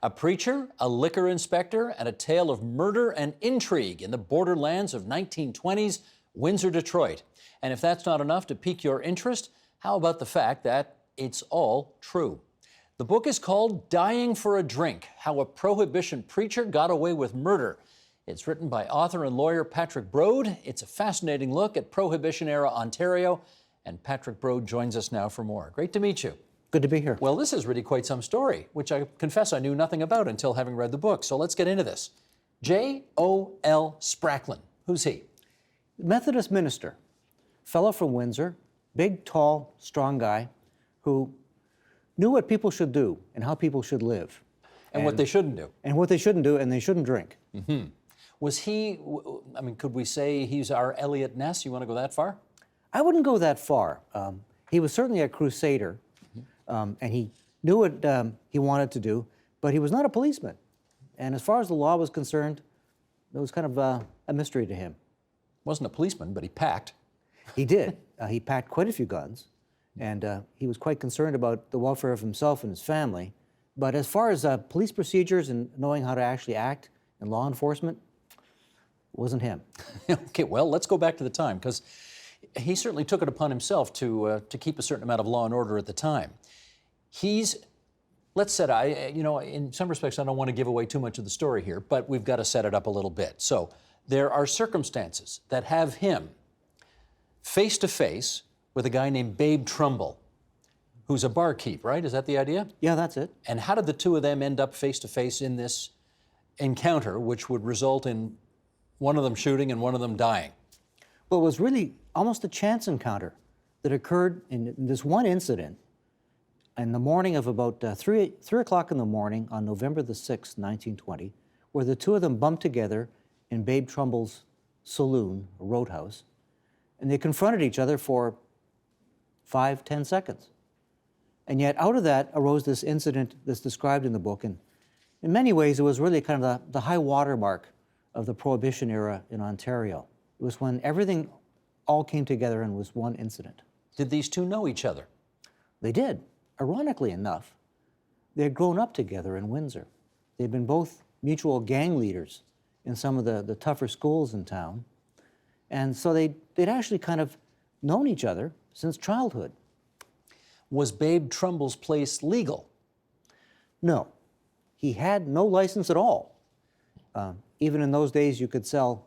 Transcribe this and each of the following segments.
A preacher, a liquor inspector, and a tale of murder and intrigue in the borderlands of 1920s Windsor-Detroit. And if that's not enough to pique your interest, how about the fact that it's all true? The book is called Dying for a Drink: How a Prohibition Preacher Got Away with Murder. It's written by author and lawyer Patrick Brodie. It's a fascinating look at Prohibition-Era Ontario. And Patrick Brodie joins us now for more. Great to meet you. Good to be here. Well, this is really quite some story, which I confess I knew nothing about until having read the book. So let's get into this. J.O.L. Spracklin. Who's he? Methodist minister, fellow from Windsor, big, tall, strong guy who knew what people should do and how people should live. And what they shouldn't do. And what they shouldn't do, and they shouldn't drink. Mm-hmm. Was he, I mean, could we say he's our Eliot Ness? You want to go that far? I wouldn't go that far. He was certainly a crusader, and he knew what he wanted to do, but he was not a policeman. And as far as the law was concerned, it was kind of a mystery to him. Wasn't a policeman, but he packed. He did. He packed quite a few guns, and he was quite concerned about the welfare of himself and his family. But as far as police procedures and knowing how to actually act in law enforcement, it wasn't him. Okay, well, let's go back to the time, because he certainly took it upon himself to keep a certain amount of law and order at the time. Let's set, in some respects, I don't want to give away too much of the story here, but we've got to set it up a little bit. So there are circumstances that have him face to face with a guy named Babe Trumbull, who's a barkeep, right? Is that the idea? Yeah, that's it. And how did the two of them end up face to face in this encounter, which would result in one of them shooting and one of them dying? Well, it was really almost a chance encounter that occurred in this one incident in the morning of about 3 o'clock in the morning on November the 6th, 1920, where the two of them bumped together in Babe Trumbull's saloon, a roadhouse, and they confronted each other for 5-10 seconds. And yet out of that arose this incident that's described in the book, and in many ways it was really kind of the high water mark of the Prohibition era in Ontario. It was when everything all came together and was one incident. Did these two know each other? They did. Ironically enough, they had grown up together in Windsor. They'd been both mutual gang leaders in some of the tougher schools in town. And so they'd actually kind of known each other since childhood. Was Babe Trumbull's place legal? No. He had no license at all. Even in those days, you could sell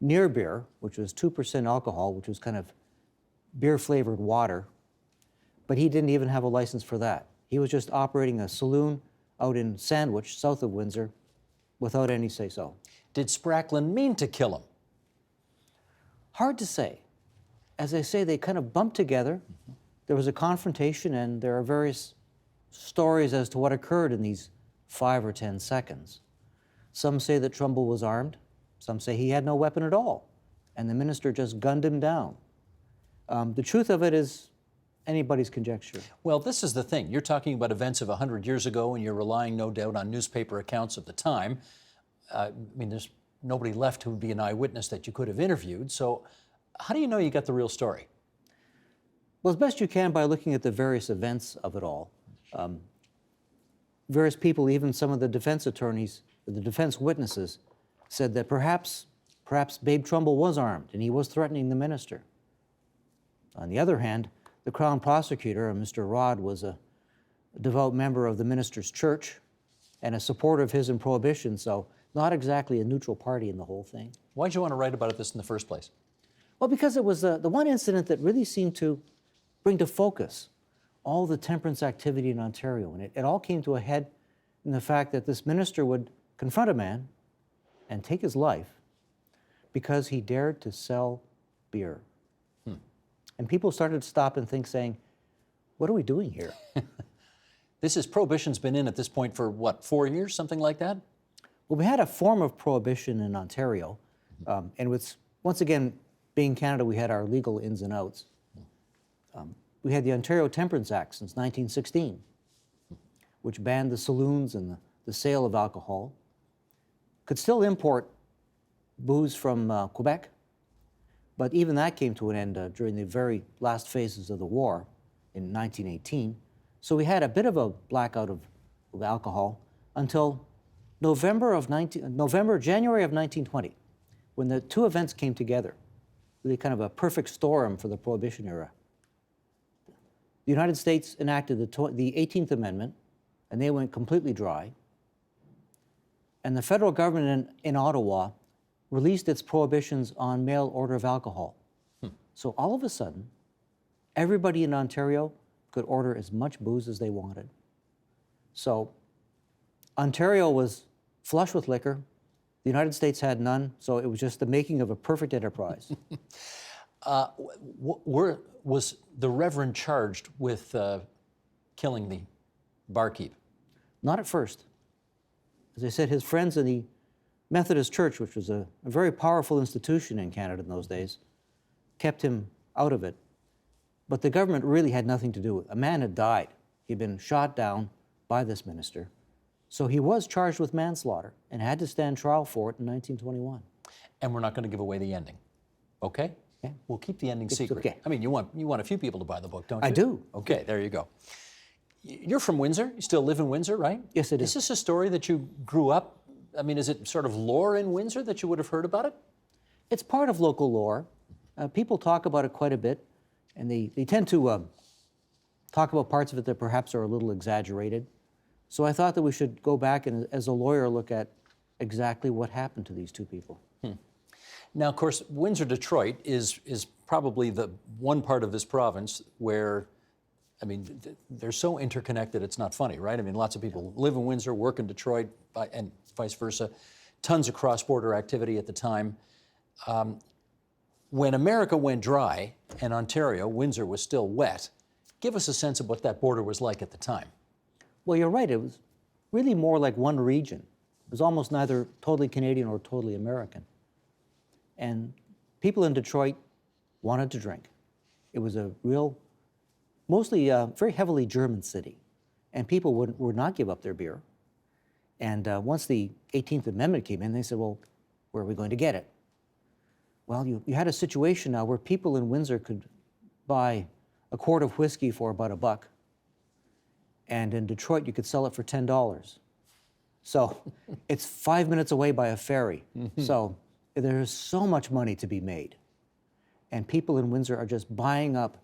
near beer, which was 2% alcohol, which was kind of beer-flavored water, but he didn't even have a license for that. He was just operating a saloon out in Sandwich, south of Windsor, without any say-so. Did Spracklin mean to kill him? Hard to say. As I say, they kind of bumped together. There was a confrontation, and there are various stories as to what occurred in these 5 or 10 seconds. Some say that Trumbull was armed. Some say he had no weapon at all, and the minister just gunned him down. The truth of it is anybody's conjecture. Well, this is the thing. You're talking about events of 100 years ago, and you're relying, no doubt, on newspaper accounts of the time. I mean, there's nobody left who would be an eyewitness that you could have interviewed. So how do you know you got the real story? Well, as best you can by looking at the various events of it all. Various people, even some of the defense attorneys, the defense witnesses, said that perhaps Babe Trumbull was armed and he was threatening the minister. On the other hand, the Crown prosecutor, Mr. Rod, was a devout member of the minister's church and a supporter of his in Prohibition, so not exactly a neutral party in the whole thing. Why'd you want to write about this in the first place? Well, because it was the one incident that really seemed to bring to focus all the temperance activity in Ontario. And it all came to a head in the fact that this minister would confront a man and take his life because he dared to sell beer. And people started to stop and think, saying, what are we doing here? Prohibition's been in at this point for, what, 4 years, something like that? Well, we had a form of prohibition in Ontario. And with, once again, being Canada, we had our legal ins and outs. We had the Ontario Temperance Act since 1916, which banned the saloons and the sale of alcohol. Could still import booze from Quebec, but even that came to an end during the very last phases of the war in 1918. So we had a bit of a blackout of alcohol, until January of 1920, when the two events came together, really kind of a perfect storm for the Prohibition era. The United States enacted the 18th Amendment, and they went completely dry. And the federal government in Ottawa released its prohibitions on mail order of alcohol. So all of a sudden, everybody in Ontario could order as much booze as they wanted. So Ontario was flush with liquor. The United States had none, so it was just the making of a perfect enterprise. Was the Reverend charged with killing the barkeep? Not at first. As I said, his friends in the Methodist Church, which was a very powerful institution in Canada in those days, kept him out of it. But the government really had nothing to do with it. A man had died. He'd been shot down by this minister. So he was charged with manslaughter and had to stand trial for it in 1921. And we're not going to give away the ending, okay? Yeah. We'll keep the ending secret. Okay. I mean, you want a few people to buy the book, don't you? I do. Okay, there you go. You're from Windsor. You still live in Windsor, right? Yes, it is. Is this a story that you grew up? I mean, is it sort of lore in Windsor that you would have heard about it? It's part of local lore. People talk about it quite a bit, and they tend to talk about parts of it that perhaps are a little exaggerated. So I thought that we should go back and, as a lawyer, look at exactly what happened to these two people. Now, of course, Windsor-Detroit is probably the one part of this province where, I mean, they're so interconnected, it's not funny, right? I mean, lots of people live in Windsor, work in Detroit, and vice versa. Tons of cross-border activity at the time. When America went dry and Ontario, Windsor was still wet, give us a sense of what that border was like at the time. Well, you're right. It was really more like one region. It was almost neither totally Canadian or totally American. And people in Detroit wanted to drink. It was a real, mostly very heavily German city. And people would not give up their beer. And once the 18th Amendment came in, they said, well, where are we going to get it? Well, you had a situation now where people in Windsor could buy a quart of whiskey for about $1. And in Detroit, you could sell it for $10. So it's 5 minutes away by a ferry. So there's so much money to be made. And people in Windsor are just buying up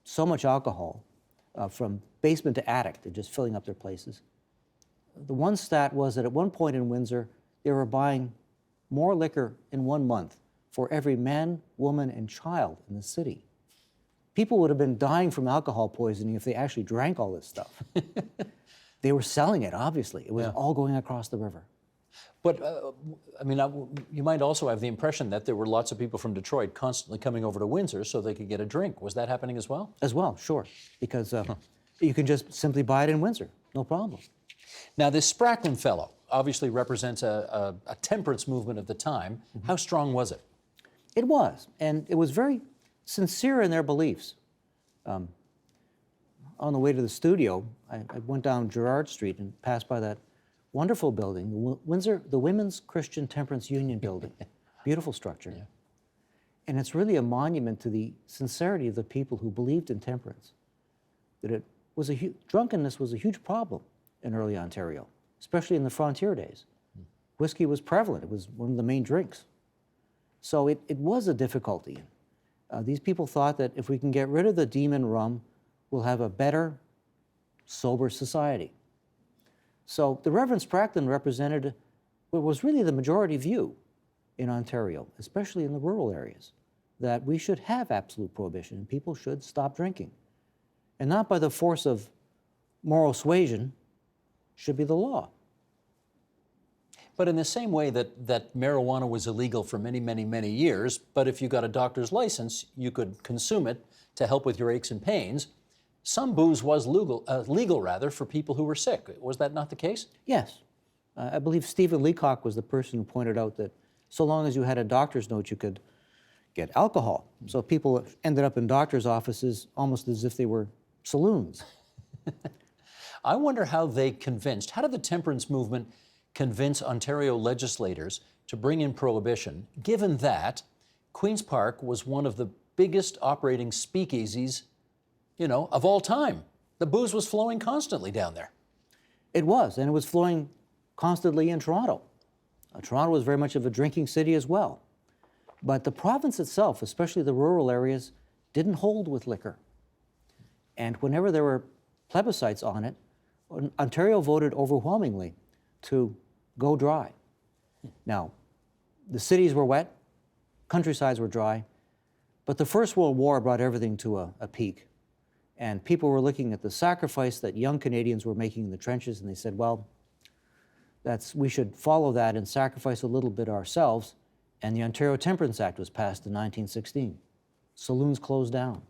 so much alcohol from basement to attic. They're just filling up their places. The one stat was that at one point in Windsor, they were buying more liquor in 1 month for every man, woman, and child in the city. People would have been dying from alcohol poisoning if they actually drank all this stuff. They were selling it, obviously. It was all going across the river. But, I mean, you might also have the impression that there were lots of people from Detroit constantly coming over to Windsor so they could get a drink. Was that happening as well? As well, sure, because you can just simply buy it in Windsor, no problem. Now, this Spracklin fellow obviously represents a temperance movement of the time. How strong was it? It was, and it was very sincere in their beliefs. On the way to the studio, I went down Gerrard Street and passed by that wonderful building, the Women's Christian Temperance Union building. Beautiful structure. Yeah. And it's really a monument to the sincerity of the people who believed in temperance. That it was drunkenness was a huge problem in early Ontario, especially in the frontier days. Whiskey was prevalent. It was one of the main drinks. So it was a difficulty. These people thought that if we can get rid of the demon rum, we'll have a better, sober society. So the Reverend Spracklin represented what was really the majority view in Ontario, especially in the rural areas, that we should have absolute prohibition and people should stop drinking. And not by the force of moral suasion, should be the law. But in the same way that marijuana was illegal for many, many, many years, but if you got a doctor's license, you could consume it to help with your aches and pains, some booze was legal for people who were sick. Was that not the case? Yes. I believe Stephen Leacock was the person who pointed out that so long as you had a doctor's note, you could get alcohol. So people ended up in doctor's offices almost as if they were saloons. I wonder how did the temperance movement convince Ontario legislators to bring in prohibition, given that Queen's Park was one of the biggest operating speakeasies, of all time. The booze was flowing constantly down there. It was, and it was flowing constantly in Toronto. Toronto was very much of a drinking city as well. But the province itself, especially the rural areas, didn't hold with liquor. And whenever there were plebiscites on it, Ontario voted overwhelmingly to go dry. Now, the cities were wet, countrysides were dry, but the First World War brought everything to a peak. And people were looking at the sacrifice that young Canadians were making in the trenches, and they said, well, we should follow that and sacrifice a little bit ourselves. And the Ontario Temperance Act was passed in 1916. Saloons closed down.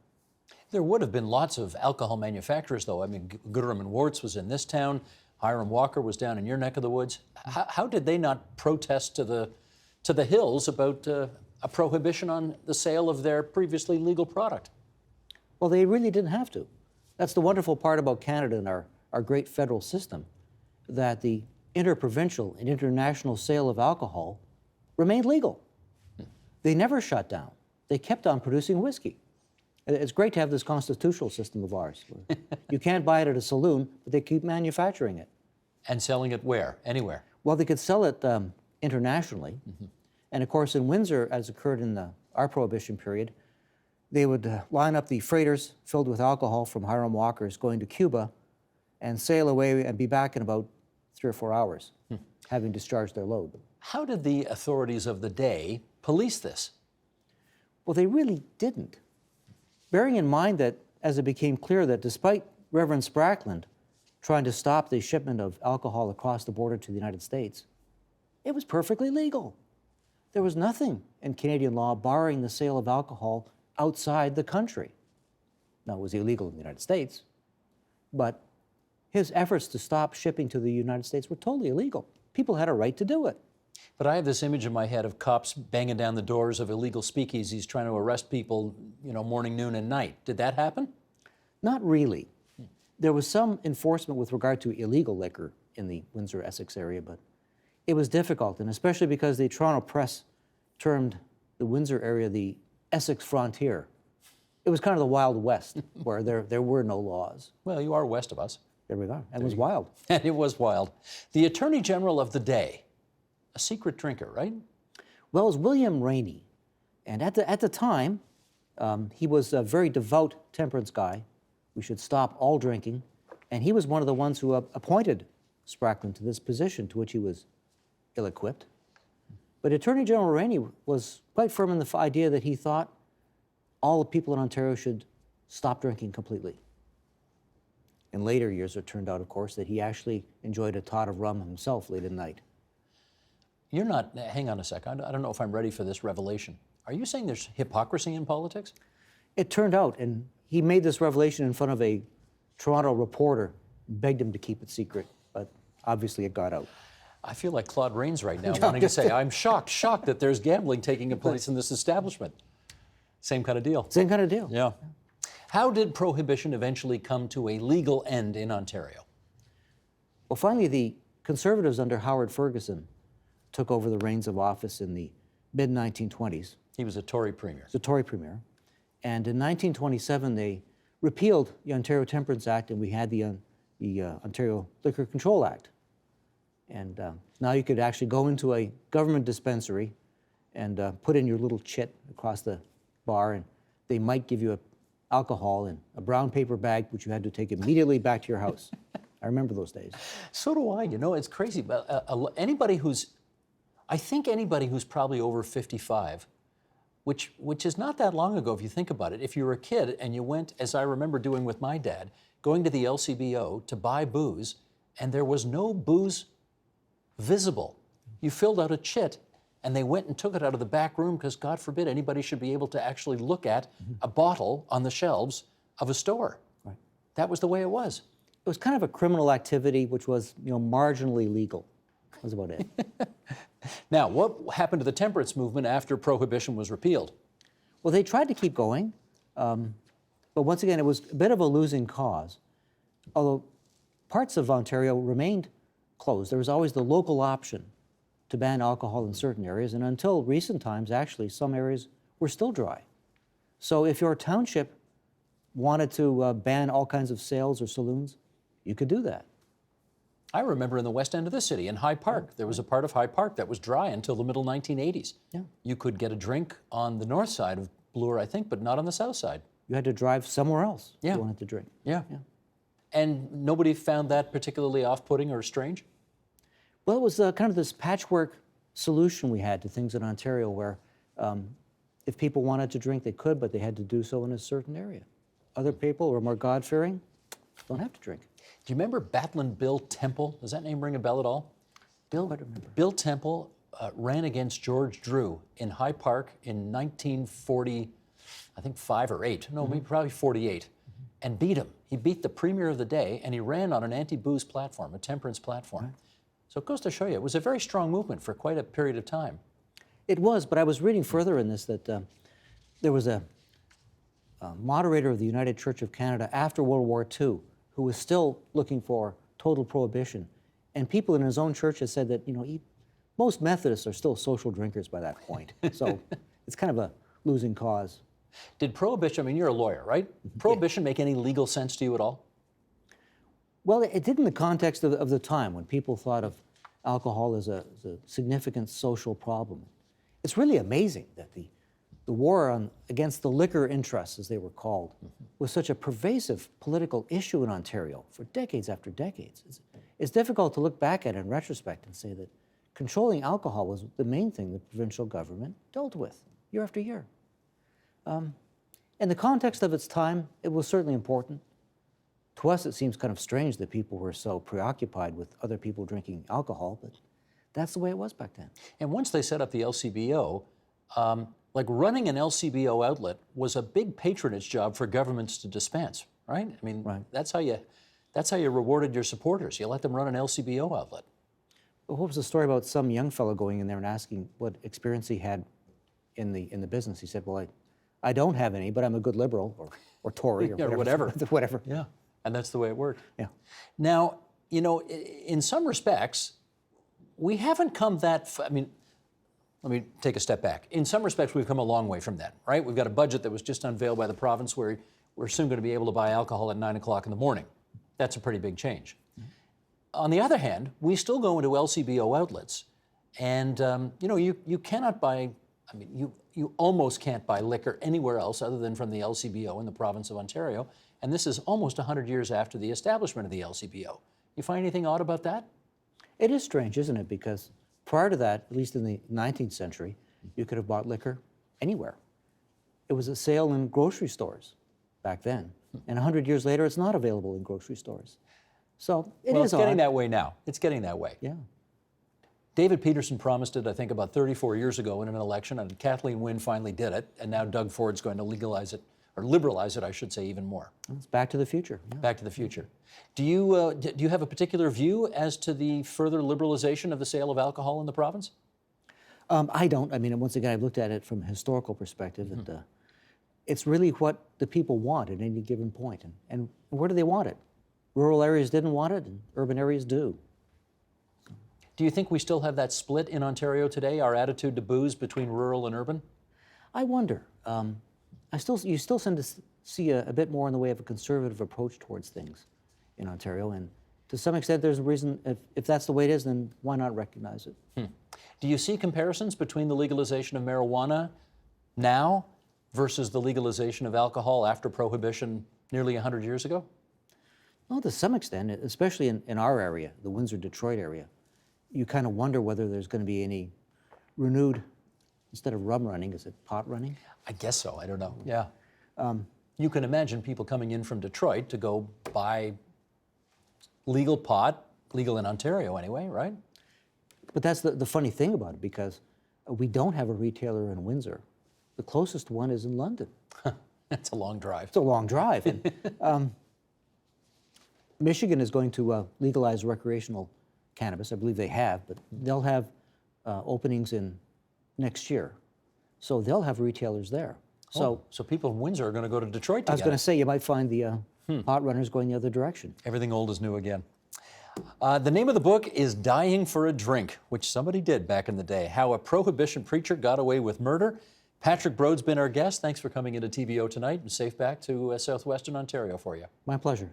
There would have been lots of alcohol manufacturers, though. I mean, Gooderham and Worts was in this town. Hiram Walker was down in your neck of the woods. How did they not protest to the hills about a prohibition on the sale of their previously legal product? Well, they really didn't have to. That's the wonderful part about Canada and our great federal system, that the interprovincial and international sale of alcohol remained legal. They never shut down. They kept on producing whiskey. It's great to have this constitutional system of ours. You can't buy it at a saloon, but they keep manufacturing it. And selling it where? Anywhere? Well, they could sell it internationally. And of course, in Windsor, as occurred in our Prohibition period, they would line up the freighters filled with alcohol from Hiram Walker's going to Cuba and sail away and be back in about 3 or 4 hours, having discharged their load. How did the authorities of the day police this? Well, they really didn't. Bearing in mind that, as it became clear that despite Reverend Spracklin trying to stop the shipment of alcohol across the border to the United States, it was perfectly legal. There was nothing in Canadian law barring the sale of alcohol outside the country. Now, it was illegal in the United States, but his efforts to stop shipping to the United States were totally illegal. People had a right to do it. But I have this image in my head of cops banging down the doors of illegal speakeasies trying to arrest people, morning, noon, and night. Did that happen? Not really. There was some enforcement with regard to illegal liquor in the Windsor-Essex area, but it was difficult, and especially because the Toronto press termed the Windsor area the Essex frontier. It was kind of the Wild West, where there were no laws. Well, you are west of us. There we go. And it was wild. And it was wild. The Attorney General of the day, a secret drinker, right? Well, it was William Rainey. And at the time, he was a very devout temperance guy. We should stop all drinking. And he was one of the ones who appointed Spracklin to this position, to which he was ill-equipped. But Attorney General Rainey was quite firm in the idea that he thought all the people in Ontario should stop drinking completely. In later years, it turned out, of course, that he actually enjoyed a tot of rum himself late at night. You're not, hang on a sec, I don't know if I'm ready for this revelation. Are you saying there's hypocrisy in politics? It turned out, and he made this revelation in front of a Toronto reporter, begged him to keep it secret, but obviously it got out. I feel like Claude Rains right now, wanting to say, I'm shocked that there's gambling taking place in this establishment. Same kind of deal. Same kind of deal. Yeah. How did Prohibition eventually come to a legal end in Ontario? Well, finally, the Conservatives under Howard Ferguson took over the reins of office in the mid-1920s. He was a Tory premier. The Tory premier. And in 1927, they repealed the Ontario Temperance Act, and we had the Ontario Liquor Control Act. And now you could actually go into a government dispensary and put in your little chit across the bar, and they might give you alcohol in a brown paper bag, which you had to take immediately back to your house. I remember those days. So do I. It's crazy. But I think anybody who's probably over 55, which is not that long ago if you think about it. If you were a kid and you went, as I remember doing with my dad, going to the LCBO to buy booze, and there was no booze visible. You filled out a chit, and they went and took it out of the back room because, God forbid, anybody should be able to actually look at a bottle on the shelves of a store. Right. That was the way it was. It was kind of a criminal activity which was, marginally legal. That was about it. Now, what happened to the temperance movement after Prohibition was repealed? Well, they tried to keep going, but once again, it was a bit of a losing cause. Although parts of Ontario remained closed, there was always the local option to ban alcohol in certain areas, and until recent times, actually, some areas were still dry. So if your township wanted to ban all kinds of sales or saloons, you could do that. I remember in the west end of the city, in High Park, there was a part of High Park that was dry until the middle 1980s. Yeah. You could get a drink on the north side of Bloor, I think, but not on the south side. You had to drive somewhere else if Yeah. you wanted to drink. Yeah. Yeah. And nobody found that particularly off-putting or strange? Well, it was kind of this patchwork solution we had to things in Ontario where if people wanted to drink, they could, but they had to do so in a certain area. Other people who are more God-fearing don't have to drink. Do you remember Battling Bill Temple? Does that name ring a bell at all? Bill Temple ran against George Drew in High Park in 1940, I think 5 or 8. No, maybe probably 48, and beat him. He beat the premier of the day, and he ran on an anti-booze platform, a temperance platform. Right. So it goes to show you, it was a very strong movement for quite a period of time. It was, but I was reading further in this that there was a moderator of the United Church of Canada after World War II who was still looking for total prohibition. And people in his own church had said that, most Methodists are still social drinkers by that point. So it's kind of a losing cause. Did prohibition, I mean, you're a lawyer, right? Prohibition make any legal sense to you at all? Well, it did in the context of the time when people thought of alcohol as a significant social problem. It's really amazing that the war against the liquor interests, as they were called, was such a pervasive political issue in Ontario for decades after decades. It's difficult to look back at it in retrospect and say that controlling alcohol was the main thing the provincial government dealt with year after year. In the context of its time, it was certainly important. To us, it seems kind of strange that people were so preoccupied with other people drinking alcohol, but that's the way it was back then. And once they set up the LCBO, like running an LCBO outlet was a big patronage job for governments to dispense, right? I mean, right. That's how you rewarded your supporters. You let them run an LCBO outlet. Well, what was the story about some young fellow going in there and asking what experience he had in the business? He said, "Well, I don't have any, but I'm a good liberal or Tory or whatever." Whatever. Yeah, and that's the way it worked. Yeah. Now, in some respects, we haven't come that. I mean, let me take a step back. In some respects, we've come a long way from that, right? We've got a budget that was just unveiled by the province where we're soon going to be able to buy alcohol at 9 o'clock in the morning. That's a pretty big change. On the other hand, we still go into LCBO outlets, and you cannot buy. I mean, you almost can't buy liquor anywhere else other than from the LCBO in the province of Ontario, and this is almost 100 years after the establishment of the LCBO. You find anything odd about that? It is strange, isn't it? Because prior to that, at least in the 19th century, you could have bought liquor anywhere. It was a sale in grocery stores back then, and 100 years later, it's not available in grocery stores. So it's getting that way now. It's getting that way. Yeah. David Peterson promised it, I think, about 34 years ago in an election, and Kathleen Wynne finally did it, and now Doug Ford's going to legalize it, or liberalize it, I should say, even more. It's back to the future. Yeah. Back to the future. Do you have a particular view as to the further liberalization of the sale of alcohol in the province? I don't. I mean, once again, I've looked at it from a historical perspective, and it's really what the people want at any given point. And where do they want it? Rural areas didn't want it, and urban areas do. Do you think we still have that split in Ontario today, our attitude to booze between rural and urban? I wonder. You still tend to see a bit more in the way of a conservative approach towards things in Ontario, and to some extent there's a reason, if that's the way it is, then why not recognize it? Do you see comparisons between the legalization of marijuana now versus the legalization of alcohol after Prohibition nearly 100 years ago? Well, to some extent, especially in our area, the Windsor-Detroit area, you kind of wonder whether there's going to be any renewed, instead of rum running, is it pot running? I guess so. I don't know. Yeah. You can imagine people coming in from Detroit to go buy legal pot, legal in Ontario anyway, right? But that's the funny thing about it, because we don't have a retailer in Windsor. The closest one is in London. That's a long drive. It's a long drive. And, Michigan is going to legalize recreational cannabis. I believe they have, but they'll have openings in next year. So they'll have retailers there. So people in Windsor are going to go to Detroit to I was going to say, you might find the pot runners going the other direction. Everything old is new again. The name of the book is Dying for a Drink, which somebody did back in the day. How a Prohibition Preacher Got Away with Murder. Patrick Brodie's been our guest. Thanks for coming into TVO tonight, and safe back to southwestern Ontario for you. My pleasure.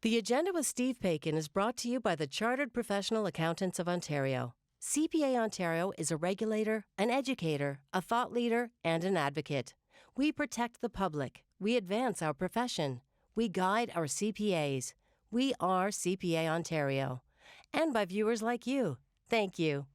The Agenda with Steve Paikin is brought to you by the Chartered Professional Accountants of Ontario. CPA Ontario is a regulator, an educator, a thought leader, and an advocate. We protect the public. We advance our profession. We guide our CPAs. We are CPA Ontario. And by viewers like you. Thank you.